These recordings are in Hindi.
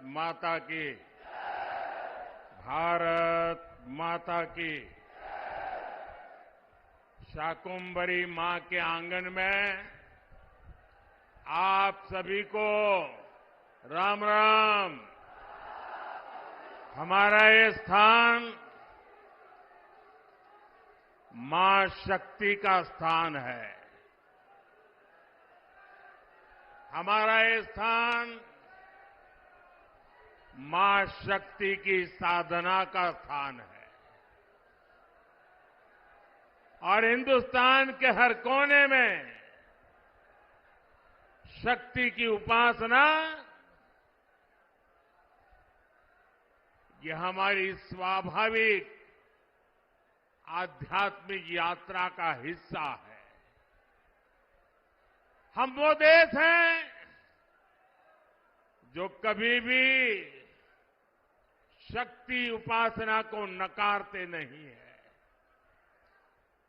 माता की। भारत माता की। शाकुंभरी मां के आंगन में आप सभी को राम राम। हमारा ये स्थान मां शक्ति का स्थान है। हमारा ये स्थान मां शक्ति की साधना का स्थान है और हिंदुस्तान के हर कोने में शक्ति की उपासना ये हमारी स्वाभाविक आध्यात्मिक यात्रा का हिस्सा है। हम वो देश हैं जो कभी भी शक्ति उपासना को नकारते नहीं है,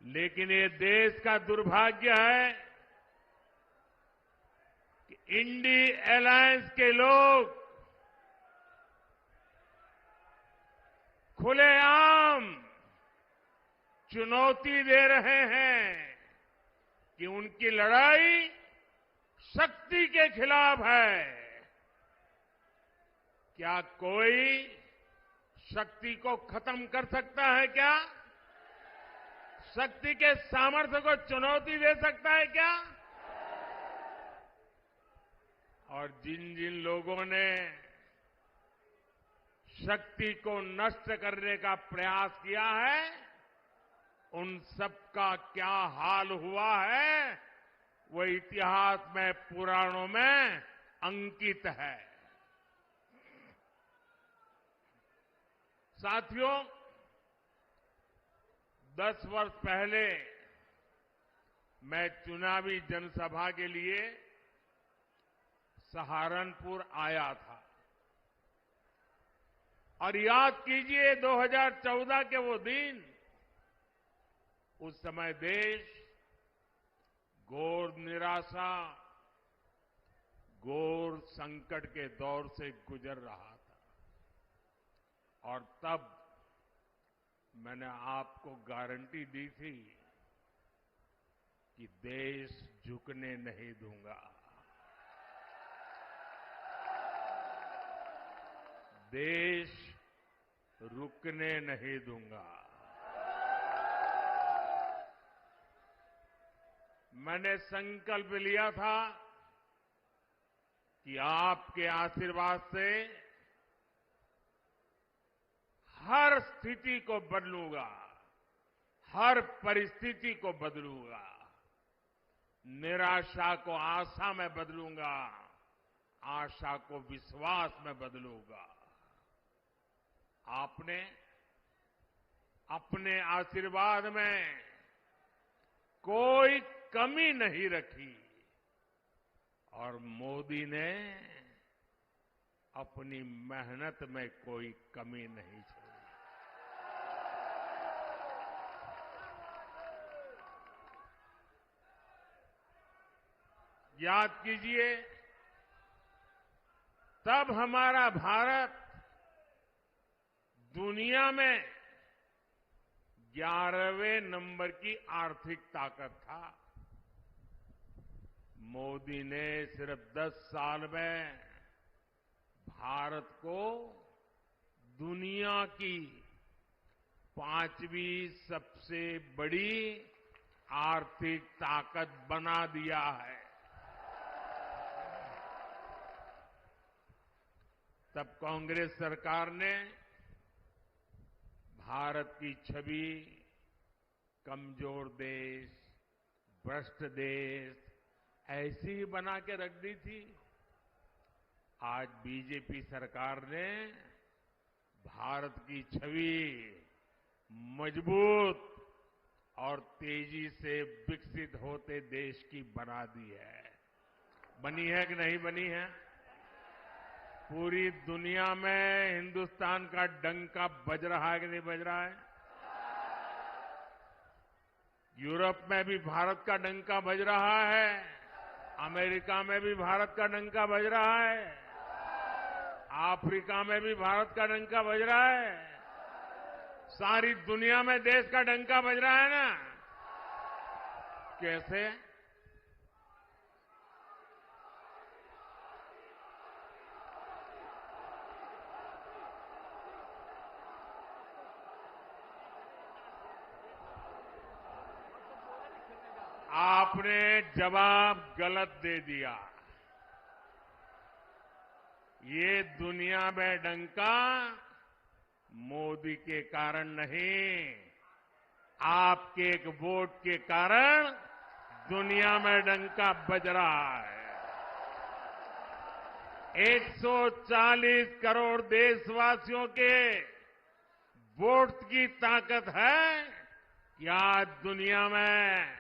लेकिन ये देश का दुर्भाग्य है कि इंडी अलायंस के लोग खुलेआम चुनौती दे रहे हैं कि उनकी लड़ाई शक्ति के खिलाफ है। क्या कोई शक्ति को खत्म कर सकता है क्या? शक्ति के सामर्थ्य को चुनौती दे सकता है क्या? और जिन जिन लोगों ने शक्ति को नष्ट करने का प्रयास किया है, उन सबका क्या हाल हुआ है वो इतिहास में, पुराणों में अंकित है। साथियों, 10 वर्ष पहले मैं चुनावी जनसभा के लिए सहारनपुर आया था और याद कीजिए 2014 के वो दिन, उस समय देश घोर निराशा, घोर संकट के दौर से गुजर रहा था और तब मैंने आपको गारंटी दी थी कि देश झुकने नहीं दूंगा, देश रुकने नहीं दूंगा। मैंने संकल्प लिया था कि आपके आशीर्वाद से हर स्थिति को बदलूंगा, हर परिस्थिति को बदलूंगा, निराशा को आशा में बदलूंगा, आशा को विश्वास में बदलूंगा। आपने अपने आशीर्वाद में कोई कमी नहीं रखी और मोदी ने अपनी मेहनत में कोई कमी नहीं छोड़ी। याद कीजिए, तब हमारा भारत दुनिया में 11वें नंबर की आर्थिक ताकत था। मोदी ने सिर्फ 10 साल में भारत को दुनिया की 5वीं सबसे बड़ी आर्थिक ताकत बना दिया है। तब कांग्रेस सरकार ने भारत की छवि कमजोर देश, भ्रष्ट देश ऐसी ही बना के रख दी थी। आज बीजेपी सरकार ने भारत की छवि मजबूत और तेजी से विकसित होते देश की बना दी है। बनी है कि नहीं बनी है? पूरी दुनिया में हिंदुस्तान का डंका बज रहा है कि नहीं बज रहा है? यूरोप में भी भारत का डंका बज रहा है, अमेरिका में भी भारत का डंका बज रहा है। आप अफ्रीका में भी भारत का डंका बज रहा है, सारी दुनिया में देश का डंका बज रहा है ना। कैसे? आपने जवाब गलत दे दिया। ये दुनिया में डंका मोदी के कारण नहीं, आपके एक वोट के कारण दुनिया में डंका बज रहा है। 140 करोड़ देशवासियों के वोट की ताकत है कि आज दुनिया में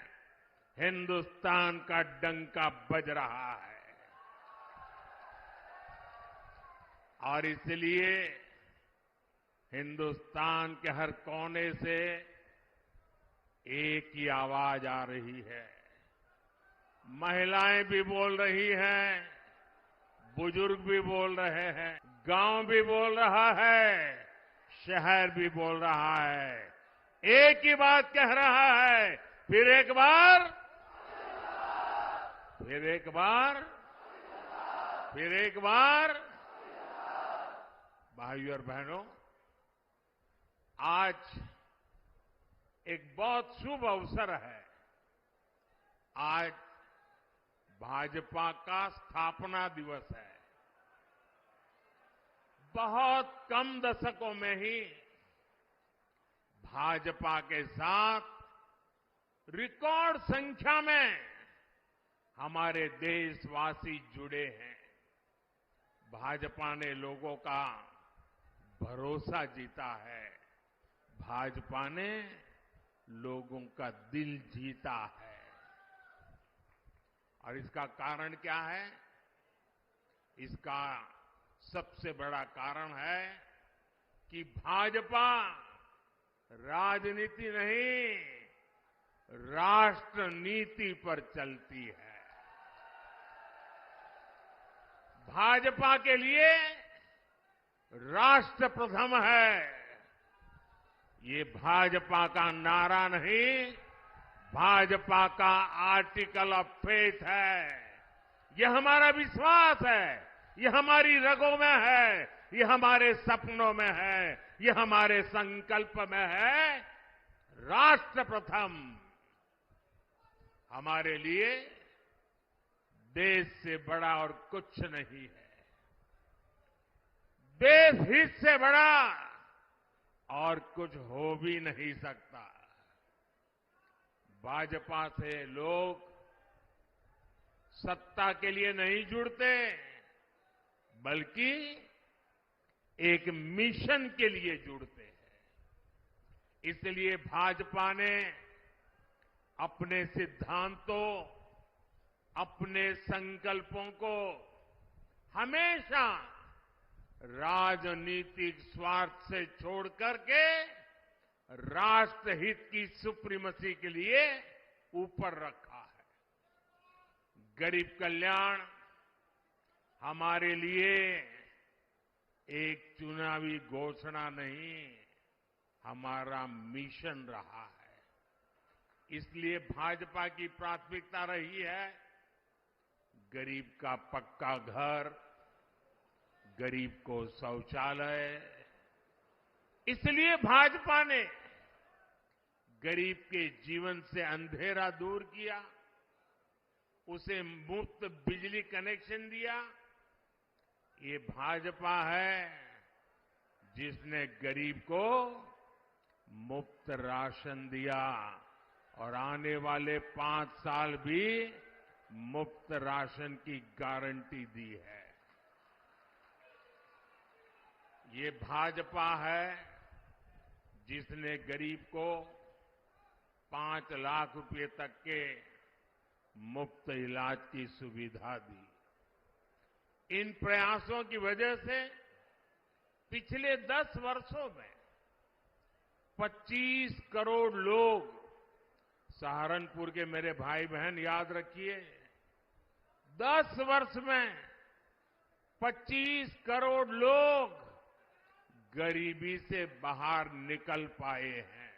हिंदुस्तान का डंका बज रहा है। और इसलिए हिंदुस्तान के हर कोने से एक ही आवाज आ रही है। महिलाएं भी बोल रही हैं, बुजुर्ग भी बोल रहे हैं, गांव भी बोल रहा है, शहर भी बोल रहा है। एक ही बात कह रहा है, फिर एक बार, फिर एक बार, फिर एक बार। भाइयों और बहनों, आज एक बहुत शुभ अवसर है। आज भाजपा का स्थापना दिवस है। बहुत कम दशकों में ही भाजपा के साथ रिकॉर्ड संख्या में हमारे देशवासी जुड़े हैं। भाजपा ने लोगों का भरोसा जीता है, भाजपा ने लोगों का दिल जीता है। और इसका कारण क्या है? इसका सबसे बड़ा कारण है कि भाजपा राजनीति नहीं, राष्ट्र नीति पर चलती है। भाजपा के लिए राष्ट्र प्रथम है। ये भाजपा का नारा नहीं, भाजपा का आर्टिकल ऑफ फेथ है। ये हमारा विश्वास है, ये हमारी रगों में है, ये हमारे सपनों में है, ये हमारे संकल्प में है। राष्ट्र प्रथम हमारे लिए देश से बड़ा और कुछ नहीं है। देश हित से बड़ा और कुछ हो भी नहीं सकता। भाजपा से लोग सत्ता के लिए नहीं जुड़ते, बल्कि एक मिशन के लिए जुड़ते हैं। इसलिए भाजपा ने अपने सिद्धांतों, अपने संकल्पों को हमेशा राजनीतिक स्वार्थ से छोड़ करके राष्ट्रहित की सुप्रीमेसी के लिए ऊपर रखा है। गरीब कल्याण हमारे लिए एक चुनावी घोषणा नहीं, हमारा मिशन रहा है। इसलिए भाजपा की प्राथमिकता रही है गरीब का पक्का घर, गरीब को शौचालय। इसलिए भाजपा ने गरीब के जीवन से अंधेरा दूर किया, उसे मुफ्त बिजली कनेक्शन दिया। ये भाजपा है जिसने गरीब को मुफ्त राशन दिया और आने वाले 5 साल भी मुफ्त राशन की गारंटी दी है। ये भाजपा है जिसने गरीब को 5 लाख रुपए तक के मुफ्त इलाज की सुविधा दी। इन प्रयासों की वजह से पिछले 10 वर्षों में 25 करोड़ लोग, सहारनपुर के मेरे भाई बहन याद रखिए, 10 वर्ष में 25 करोड़ लोग गरीबी से बाहर निकल पाए हैं।